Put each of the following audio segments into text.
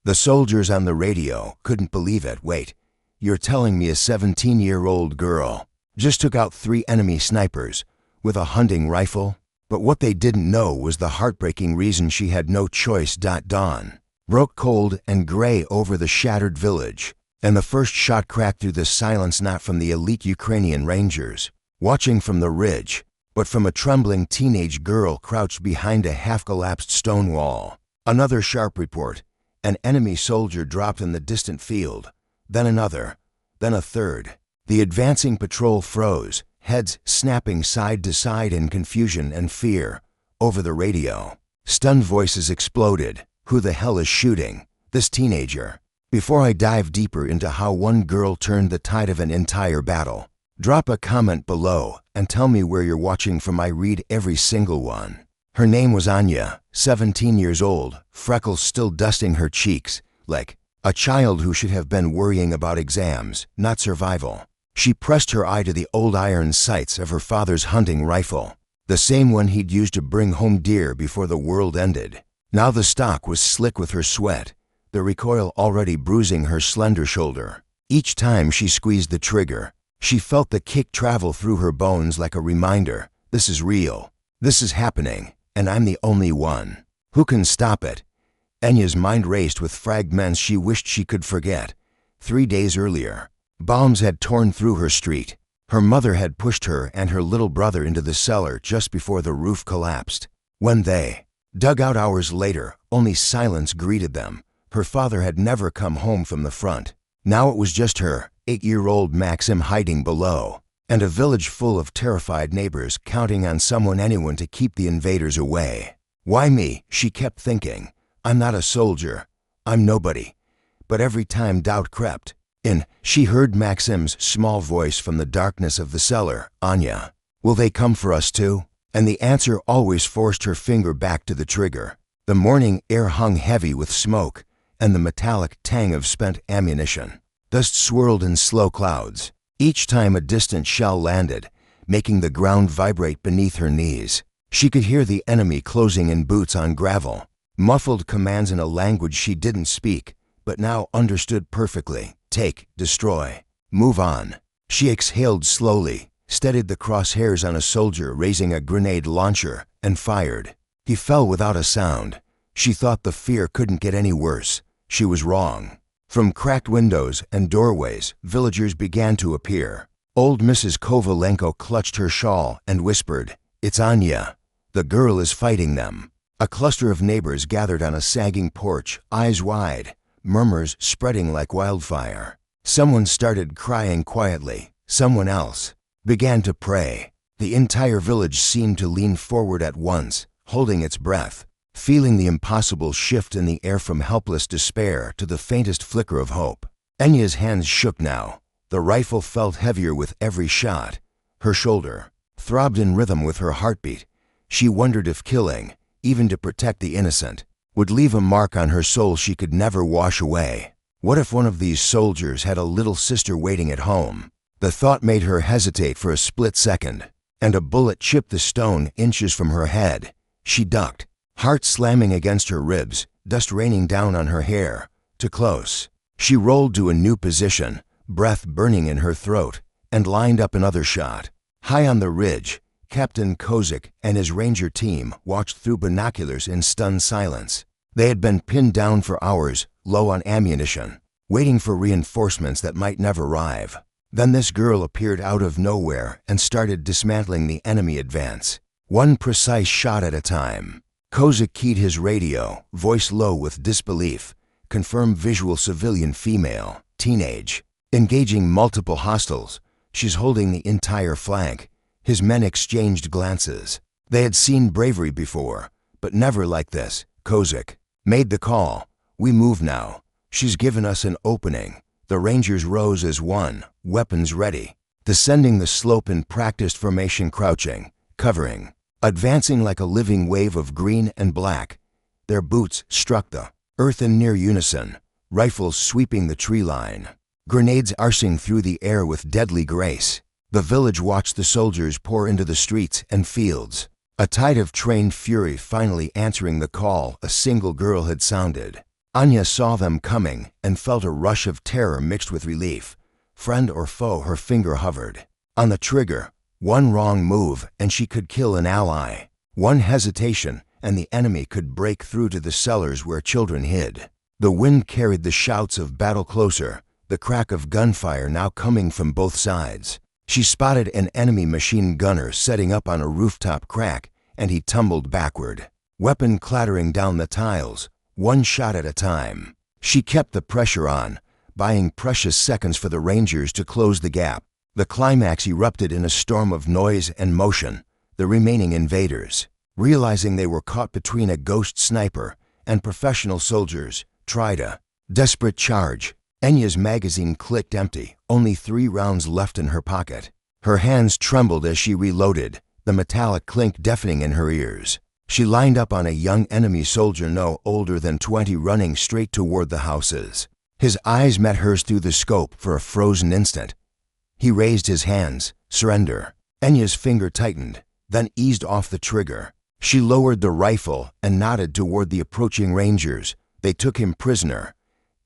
The soldiers on the radio couldn't believe it. Wait, you're telling me a 17-year-old girl just took out 3 enemy snipers with a hunting rifle? But what they didn't know was the heartbreaking reason she had no choice. Dawn broke cold and gray over the shattered village, and the first shot cracked through the silence, not from the elite Ukrainian Rangers watching from the ridge, but from a trembling teenage girl crouched behind a half-collapsed stone wall. Another sharp report. An enemy soldier dropped in the distant field, then another, then a third. The advancing patrol froze, heads snapping side to side in confusion and fear. Over the radio, stunned voices exploded. Who the hell is shooting? This teenager. Before I dive deeper into how one girl turned the tide of an entire battle, drop a comment below and tell me where you're watching from. I read every single one. Her name was Anya, 17 years old, freckles still dusting her cheeks, like a child who should have been worrying about exams, not survival. She pressed her eye to the old iron sights of her father's hunting rifle, the same one he'd used to bring home deer before the world ended. Now the stock was slick with her sweat, the recoil already bruising her slender shoulder. Each time she squeezed the trigger, she felt the kick travel through her bones like a reminder. This is real. This is happening, and I'm the only one who can stop it. Anya's mind raced with fragments she wished she could forget. 3 days earlier, bombs had torn through her street. Her mother had pushed her and her little brother into the cellar just before the roof collapsed. When they dug out hours later, only silence greeted them. Her father had never come home from the front. Now it was just her, 8-year-old Maxim, hiding below, and a village full of terrified neighbors counting on anyone to keep the invaders away. Why me? She kept thinking. I'm not a soldier. I'm nobody. But every time doubt crept in, she heard Maxim's small voice from the darkness of the cellar. Anya, will they come for us too? And the answer always forced her finger back to the trigger. The morning air hung heavy with smoke and the metallic tang of spent ammunition. Dust swirled in slow clouds, each time a distant shell landed, making the ground vibrate beneath her knees. She could hear the enemy closing in, boots on gravel, muffled commands in a language she didn't speak, but now understood perfectly. Take, destroy, move on. She exhaled slowly, steadied the crosshairs on a soldier raising a grenade launcher, and fired. He fell without a sound. She thought the fear couldn't get any worse. She was wrong. From cracked windows and doorways, villagers began to appear. Old Mrs. Kovalenko clutched her shawl and whispered, "It's Anya. The girl is fighting them." A cluster of neighbors gathered on a sagging porch, eyes wide, murmurs spreading like wildfire. Someone started crying quietly. Someone else began to pray. The entire village seemed to lean forward at once, holding its breath, feeling the impossible shift in the air from helpless despair to the faintest flicker of hope. Anya's hands shook now. The rifle felt heavier with every shot. Her shoulder throbbed in rhythm with her heartbeat. She wondered if killing, even to protect the innocent, would leave a mark on her soul she could never wash away. What if one of these soldiers had a little sister waiting at home? The thought made her hesitate for a split second, and a bullet chipped the stone inches from her head. She ducked, heart slamming against her ribs, dust raining down on her hair. Too close. She rolled to a new position, breath burning in her throat, and lined up another shot. High on the ridge, Captain Kozik and his ranger team watched through binoculars in stunned silence. They had been pinned down for hours, low on ammunition, waiting for reinforcements that might never arrive. Then this girl appeared out of nowhere and started dismantling the enemy advance, one precise shot at a time. Kozik keyed his radio, voice low with disbelief. Confirm visual civilian female, teenage, engaging multiple hostiles. She's holding the entire flank. His men exchanged glances. They had seen bravery before, but never like this. Kozik made the call. We move now. She's given us an opening. The Rangers rose as one, weapons ready, descending the slope in practiced formation, crouching, covering, advancing like a living wave of green and black. Their boots struck the earth in near unison, rifles sweeping the tree line, grenades arcing through the air with deadly grace. The village watched the soldiers pour into the streets and fields, a tide of trained fury finally answering the call a single girl had sounded. Anya saw them coming and felt a rush of terror mixed with relief. Friend or foe, her finger hovered on the trigger. One wrong move and she could kill an ally. One hesitation and the enemy could break through to the cellars where children hid. The wind carried the shouts of battle closer, the crack of gunfire now coming from both sides. She spotted an enemy machine gunner setting up on a rooftop crack, and he tumbled backward, weapon clattering down the tiles, one shot at a time. She kept the pressure on, buying precious seconds for the Rangers to close the gap. The climax erupted in a storm of noise and motion. The remaining invaders, realizing they were caught between a ghost sniper and professional soldiers, tried a desperate charge. Anya's magazine clicked empty, only 3 rounds left in her pocket. Her hands trembled as she reloaded, the metallic clink deafening in her ears. She lined up on a young enemy soldier no older than 20 running straight toward the houses. His eyes met hers through the scope for a frozen instant. He raised his hands, surrender. Anya's finger tightened, then eased off the trigger. She lowered the rifle and nodded toward the approaching Rangers. They took him prisoner.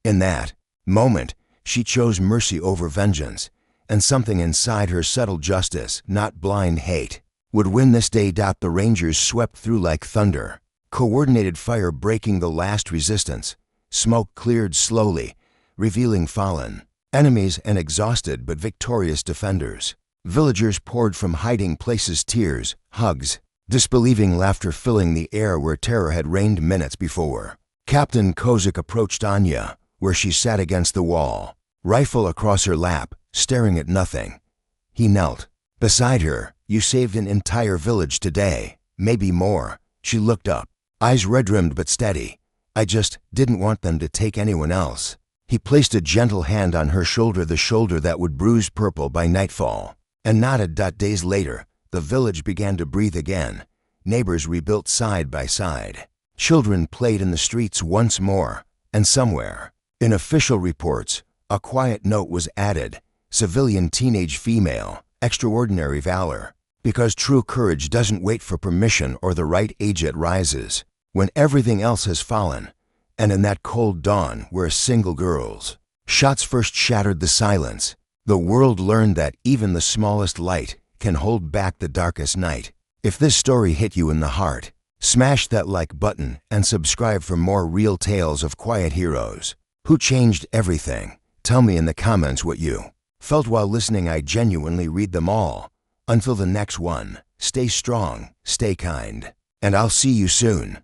In that moment, she chose mercy over vengeance, and something inside her settled justice, not blind hate, would win this day. The Rangers swept through like thunder, coordinated fire breaking the last resistance. Smoke cleared slowly, revealing fallen enemies and exhausted but victorious defenders. Villagers poured from hiding places, tears, hugs, disbelieving laughter filling the air where terror had reigned minutes before. Captain Kozik approached Anya, where she sat against the wall, rifle across her lap, staring at nothing. He knelt beside her. You saved an entire village today, maybe more. She looked up, eyes red-rimmed but steady. I just didn't want them to take anyone else. He placed a gentle hand on her shoulder, the shoulder that would bruise purple by nightfall, and nodded. Days later, the village began to breathe again. Neighbors rebuilt side by side. Children played in the streets once more, and somewhere, in official reports, a quiet note was added: civilian teenage female, extraordinary valor. Because true courage doesn't wait for permission or the right age, it rises when everything else has fallen. And in that cold dawn where a single girl's shots first shattered the silence, the world learned that even the smallest light can hold back the darkest night. If this story hit you in the heart, smash that like button and subscribe for more real tales of quiet heroes who changed everything. Tell me in the comments what you felt while listening. I genuinely read them all. Until the next one, stay strong, stay kind, and I'll see you soon.